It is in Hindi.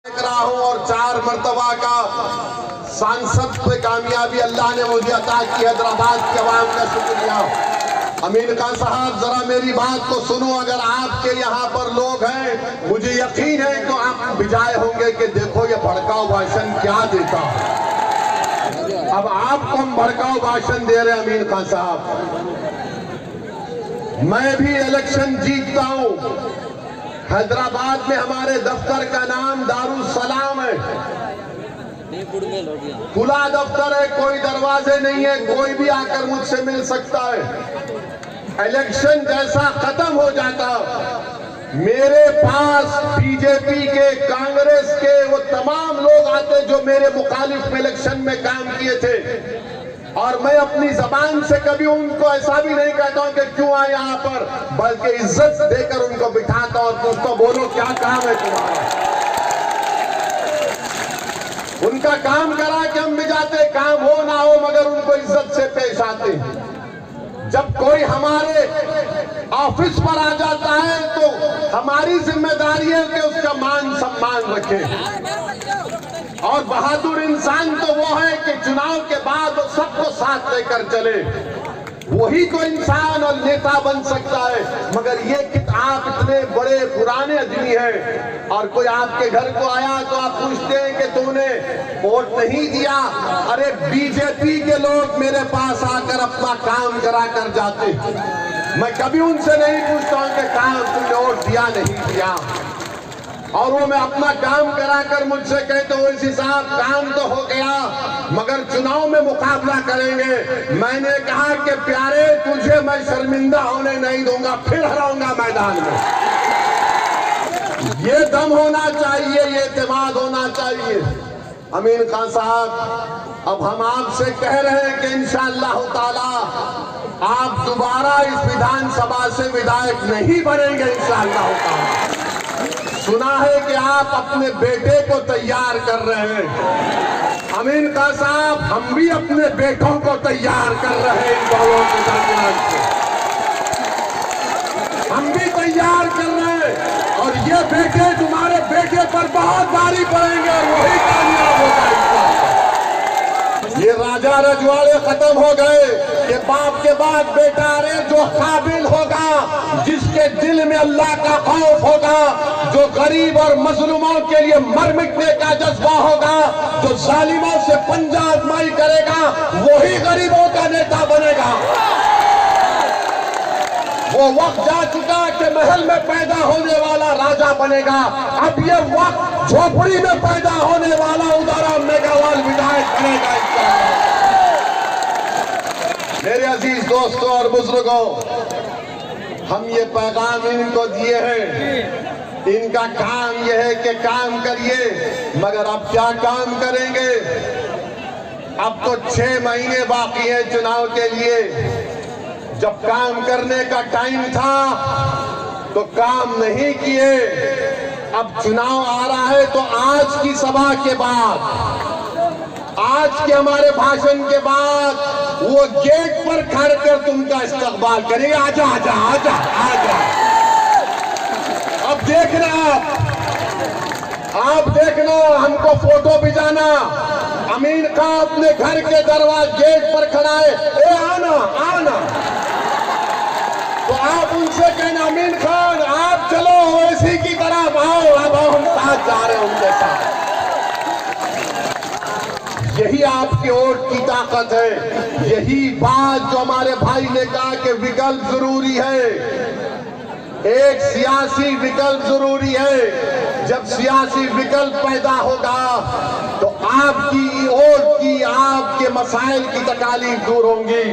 रहा हूं और 4 मरतबा का सांसद पे कामयाबी अल्लाह ने मुझे अता की। हैदराबाद के अवाम का शुक्रिया। अमीन खान साहब, जरा मेरी बात को सुनो। अगर आपके यहाँ पर लोग हैं, मुझे यकीन है कि आप बिजाए होंगे कि देखो ये भड़काऊ भाषण क्या देता। अब आपको हम भड़काऊ भाषण दे रहे हैं। अमीन खान साहब, मैं भी इलेक्शन जीतता हूं। हैदराबाद में हमारे दफ्तर का नाम दारुसलाम है। खुला दफ्तर है, कोई दरवाजे नहीं है, कोई भी आकर मुझसे मिल सकता है। इलेक्शन जैसा खत्म हो जाता, मेरे पास बीजेपी के, कांग्रेस के वो तमाम लोग आते जो मेरे मुखालिफ इलेक्शन में काम किए थे, और मैं अपनी जबान से कभी उनको ऐसा भी नहीं कहता हूं कि क्यों आए यहाँ पर, बल्कि इज्जत देकर उनको बिठाता हूं और पूछता, बोलो क्या काम है तुम्हारा। उनका काम करा कि हम भी जाते, काम हो ना हो मगर उनको इज्जत से पेश आते। जब कोई हमारे ऑफिस पर आ जाता है तो हमारी जिम्मेदारी है कि उसका मान सम्मान रखें। और बहादुर इंसान तो वो है कि चुनाव के बाद वो सबको साथ लेकर चले, वही तो इंसान और नेता बन सकता है। मगर ये कि आप इतने बड़े पुराने आदमी हैं और कोई आपके घर को आया तो आप पूछते हैं कि तुमने वोट नहीं दिया। अरे बीजेपी के लोग मेरे पास आकर अपना काम करा कर जाते, मैं कभी उनसे नहीं पूछता हूं कि काम तुमने वोट दिया नहीं दिया, और वो मैं अपना काम कराकर मुझसे कहते हो इसी साहब काम तो हो गया मगर चुनाव में मुकाबला करेंगे। मैंने कहा कि प्यारे तुझे मैं शर्मिंदा होने नहीं दूंगा, फिर हराऊंगा मैदान में। ये दम होना चाहिए, ये एतमाद होना चाहिए। अमीन खान साहब, अब हम आपसे कह रहे हैं कि इंशाअल्लाह ताला आप दोबारा इस विधानसभा से विधायक नहीं बनेंगे इंशाअल्लाह ताला। सुना है कि आप अपने बेटे को तैयार कर रहे हैं। अमीन खान साहब, हम भी अपने बेटों को तैयार कर रहे हैं। इन दोनों के दरमियान से हम भी तैयार कर रहे हैं और ये बेटे तुम्हारे बेटे पर बहुत भारी पड़ेंगे और वही कामयाब होगा। ये राजा रजवाड़े खत्म हो गए कि बाप के बाद बेटा रे, जो काबिल होगा, जिसके दिल में अल्लाह का खौफ होगा, जो गरीब और मजलूमों के लिए मर मिटने का जज्बा होगा, जो जालिमों से पंजा आजमाई करेगा, वही गरीबों का नेता बनेगा। वो वक्त जा चुका कि महल में पैदा होने वाला राजा बनेगा। अब ये वक्त झोपड़ी में पैदा होने वाला उदारा मेघावाल विधायक बनेगा। मेरे अजीज दोस्तों और बुजुर्गों, हम ये पैगाम इनको दिए हैं। इनका काम यह है कि काम करिए, मगर अब क्या काम करेंगे। अब तो 6 महीने बाकी है चुनाव के लिए। जब काम करने का टाइम था तो काम नहीं किए। अब चुनाव आ रहा है तो आज की सभा के बाद, आज के हमारे भाषण के बाद वो गेट पर खड़ कर तुमका इस्तकबाल करेंगे। आजा आजा आजा आजा। अब देखना, आप देखना, हमको फोटो भिजाना। अमीन खान अपने घर के दरवाजे गेट पर खड़ा है, ए आना आना। तो आप उनसे कहना, अमीन खान आप चलो ओवैसी की तरफ आओ। अब हम साथ जा रहे हैं उनके साथ। यही आपके वोट की ताकत है। यही बात जो हमारे भाई ने कहा कि विकल्प जरूरी है, एक सियासी विकल्प जरूरी है। जब सियासी विकल्प पैदा होगा तो आपकी वोट की, आपके मसाइल की तकालीफ दूर होंगी।